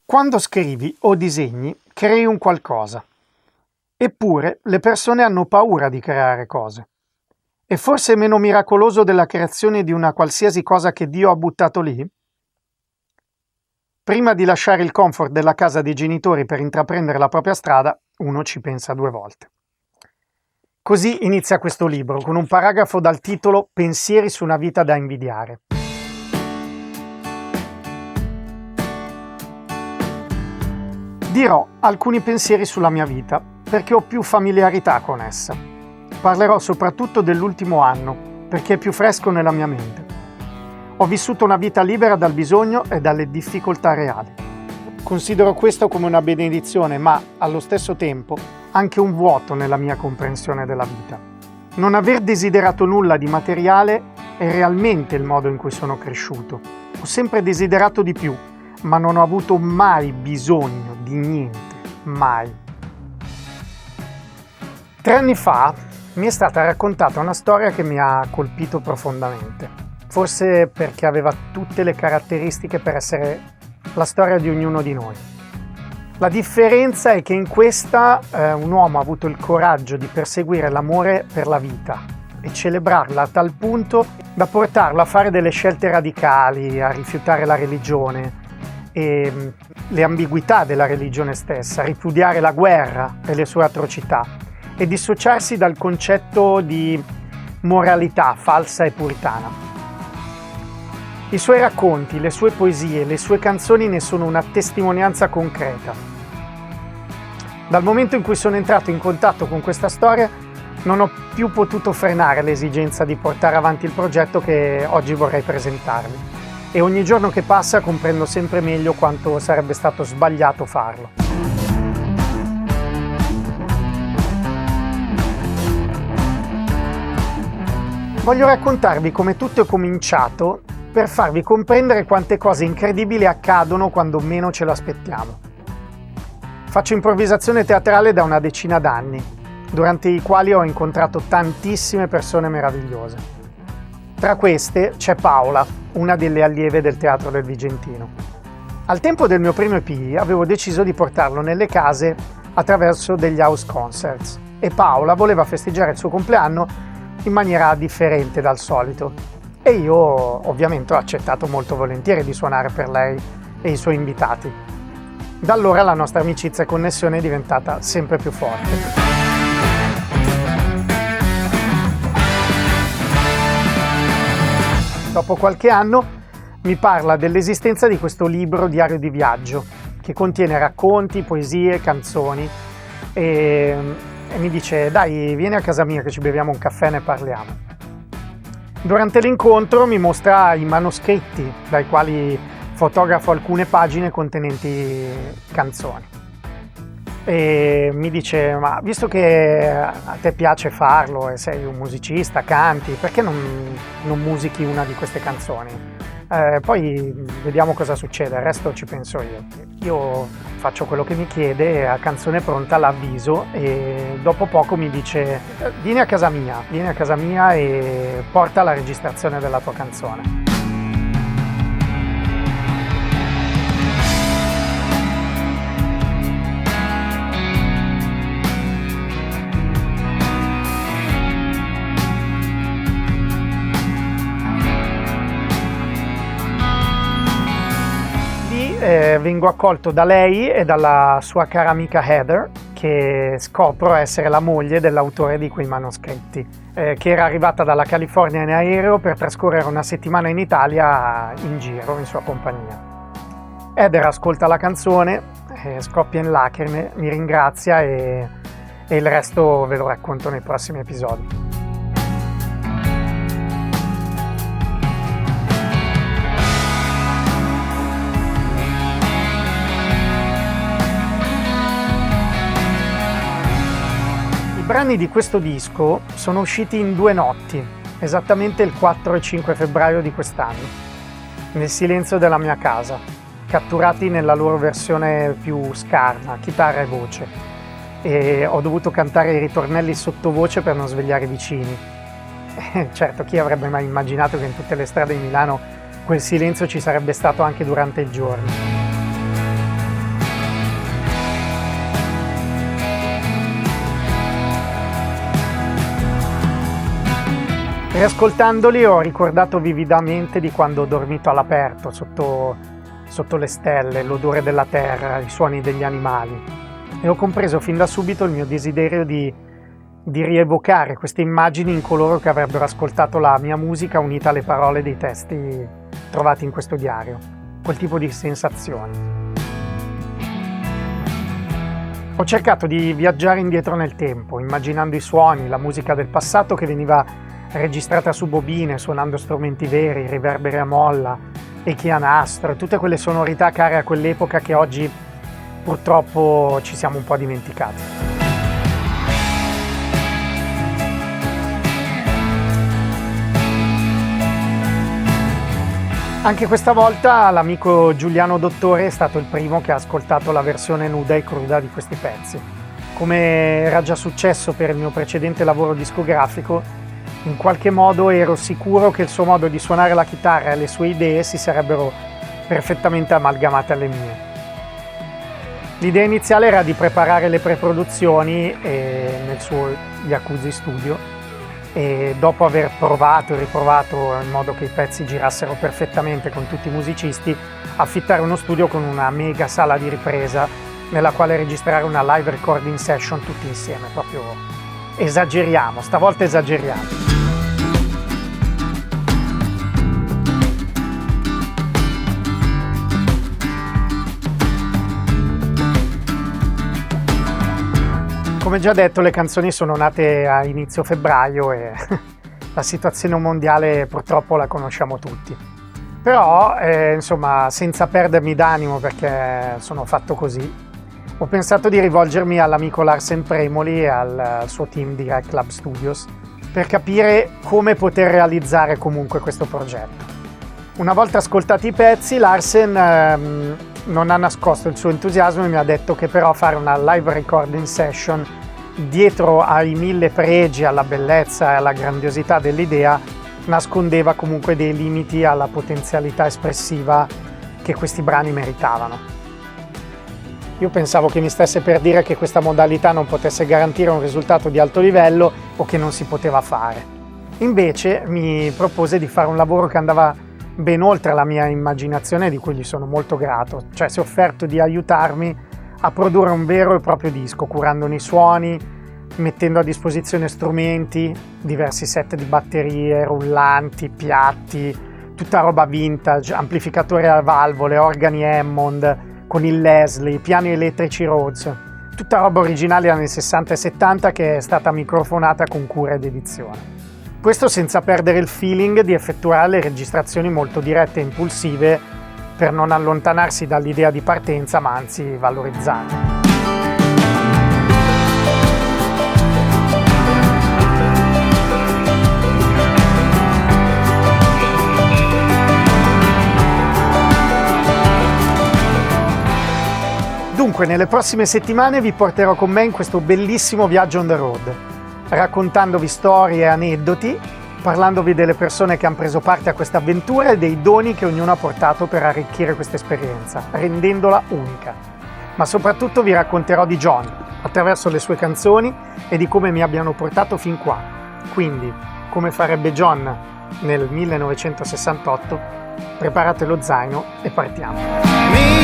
Quando scrivi o disegni, crei un qualcosa. Eppure le persone hanno paura di creare cose. È forse meno miracoloso della creazione di una qualsiasi cosa che Dio ha buttato lì? Prima di lasciare il comfort della casa dei genitori per intraprendere la propria strada, uno ci pensa 2 volte. Così inizia questo libro, con un paragrafo dal titolo Pensieri su una vita da invidiare. Dirò alcuni pensieri sulla mia vita, perché ho più familiarità con essa. Parlerò soprattutto dell'ultimo anno, perché è più fresco nella mia mente. Ho vissuto una vita libera dal bisogno e dalle difficoltà reali. Considero questo come una benedizione, ma allo stesso tempo anche un vuoto nella mia comprensione della vita. Non aver desiderato nulla di materiale è realmente il modo in cui sono cresciuto. Ho sempre desiderato di più, ma non ho avuto mai bisogno di niente, mai. 3 anni fa mi è stata raccontata una storia che mi ha colpito profondamente, forse perché aveva tutte le caratteristiche per essere la storia di ognuno di noi. La differenza è che in questa un uomo ha avuto il coraggio di perseguire l'amore per la vita e celebrarla a tal punto da portarlo a fare delle scelte radicali, a rifiutare la religione e le ambiguità della religione stessa, a ripudiare la guerra e le sue atrocità e dissociarsi dal concetto di moralità falsa e puritana. I suoi racconti, le sue poesie, le sue canzoni ne sono una testimonianza concreta. Dal momento in cui sono entrato in contatto con questa storia, non ho più potuto frenare l'esigenza di portare avanti il progetto che oggi vorrei presentarvi. E ogni giorno che passa comprendo sempre meglio quanto sarebbe stato sbagliato farlo. Voglio raccontarvi come tutto è cominciato per farvi comprendere quante cose incredibili accadono quando meno ce l'aspettiamo. Faccio improvvisazione teatrale da una decina d'anni, durante i quali ho incontrato tantissime persone meravigliose. Tra queste c'è Paola, una delle allieve del Teatro del Vigentino. Al tempo del mio primo EP avevo deciso di portarlo nelle case attraverso degli house concerts e Paola voleva festeggiare il suo compleanno in maniera differente dal solito e io ovviamente ho accettato molto volentieri di suonare per lei e i suoi invitati. Da allora la nostra amicizia e connessione è diventata sempre più forte. Dopo qualche anno mi parla dell'esistenza di questo libro diario di viaggio che contiene racconti, poesie, canzoni e mi dice dai vieni a casa mia che ci beviamo un caffè e ne parliamo. Durante l'incontro mi mostra i manoscritti dai quali fotografo alcune pagine contenenti canzoni e mi dice ma visto che a te piace farlo e sei un musicista, canti, perché non musichi una di queste canzoni? Poi vediamo cosa succede, il resto ci penso io. Io faccio quello che mi chiede, a canzone pronta l'avviso e dopo poco mi dice vieni a casa mia e porta la registrazione della tua canzone. Vengo accolto da lei e dalla sua cara amica Heather, che scopro essere la moglie dell'autore di quei manoscritti, che era arrivata dalla California in aereo per trascorrere una settimana in Italia in giro in sua compagnia. Heather ascolta la canzone, scoppia in lacrime, mi ringrazia e il resto ve lo racconto nei prossimi episodi. I brani di questo disco sono usciti in 2 notti, esattamente il 4 e 5 febbraio di quest'anno, nel silenzio della mia casa, catturati nella loro versione più scarna, chitarra e voce, e ho dovuto cantare i ritornelli sottovoce per non svegliare i vicini. Certo, chi avrebbe mai immaginato che in tutte le strade di Milano quel silenzio ci sarebbe stato anche durante il giorno. Riascoltandoli ho ricordato vividamente di quando ho dormito all'aperto, sotto le stelle, l'odore della terra, i suoni degli animali. E ho compreso fin da subito il mio desiderio di rievocare queste immagini in coloro che avrebbero ascoltato la mia musica unita alle parole dei testi trovati in questo diario. Quel tipo di sensazioni. Ho cercato di viaggiare indietro nel tempo, immaginando i suoni, la musica del passato che veniva registrata su bobine, suonando strumenti veri, riverberi a molla, echi a nastro, tutte quelle sonorità care a quell'epoca che oggi purtroppo ci siamo un po' dimenticati. Anche questa volta l'amico Giuliano Dottore è stato il primo che ha ascoltato la versione nuda e cruda di questi pezzi. Come era già successo per il mio precedente lavoro discografico, in qualche modo ero sicuro che il suo modo di suonare la chitarra e le sue idee si sarebbero perfettamente amalgamate alle mie. L'idea iniziale era di preparare le preproduzioni nel suo Jacuzzi Studio e dopo aver provato e riprovato in modo che i pezzi girassero perfettamente con tutti i musicisti, affittare uno studio con una mega sala di ripresa nella quale registrare una live recording session tutti insieme. Proprio esageriamo, stavolta esageriamo. Come già detto, le canzoni sono nate a inizio febbraio e la situazione mondiale purtroppo la conosciamo tutti. Però, insomma, senza perdermi d'animo perché sono fatto così, ho pensato di rivolgermi all'amico Larsen Premoli e al suo team di Rec Club Studios per capire come poter realizzare comunque questo progetto. Una volta ascoltati i pezzi, Larsen non ha nascosto il suo entusiasmo e mi ha detto che però fare una live recording session dietro ai 1000 pregi, alla bellezza e alla grandiosità dell'idea nascondeva comunque dei limiti alla potenzialità espressiva che questi brani meritavano. Io pensavo che mi stesse per dire che questa modalità non potesse garantire un risultato di alto livello o che non si poteva fare. Invece mi propose di fare un lavoro che andava ben oltre la mia immaginazione, di cui gli sono molto grato. Cioè si è offerto di aiutarmi a produrre un vero e proprio disco, curandone i suoni, mettendo a disposizione strumenti, diversi set di batterie, rullanti, piatti, tutta roba vintage, amplificatori a valvole, organi Hammond con il Leslie, piani elettrici Rhodes, tutta roba originale anni 60 e 70 che è stata microfonata con cura ed edizione. Questo senza perdere il feeling di effettuare le registrazioni molto dirette e impulsive per non allontanarsi dall'idea di partenza, ma anzi valorizzarla. Dunque, nelle prossime settimane vi porterò con me in questo bellissimo viaggio on the road, raccontandovi storie e aneddoti, parlandovi delle persone che hanno preso parte a questa avventura e dei doni che ognuno ha portato per arricchire questa esperienza, rendendola unica. Ma soprattutto vi racconterò di John, attraverso le sue canzoni e di come mi abbiano portato fin qua. Quindi, come farebbe John nel 1968, preparate lo zaino e partiamo.